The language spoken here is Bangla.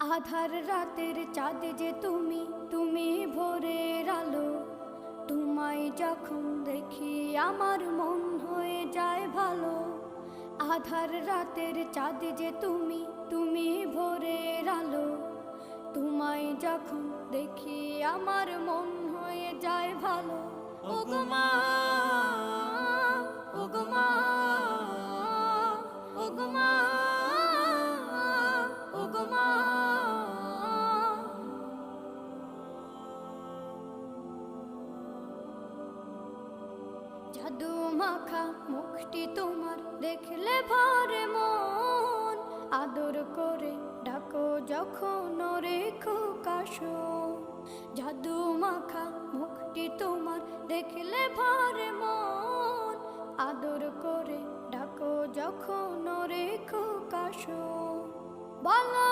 আধার রাতের চাঁদ যে তুমি, তুমি ভোরের আলো। তোমায় যখন দেখি আমার মন হয়ে যায় ভালো। আধার রাতের চাঁদ যে তুমি, তুমি ভোরের আলো। তোমায় যখন দেখি আমার মন হয়ে যায় ভালো। ওগো মা, ওগো মা, ওগো মা, ওগো মা। জাদু মাখা মুখটি তোমার দেখলে ভরে মন। আদর করে ডাকো যখন রেখো কাশো। জাদু মাখা মুখটি তোমার দেখলে ভরে মন। আদর করে ডাকো যখন রেখো কাশো। বলো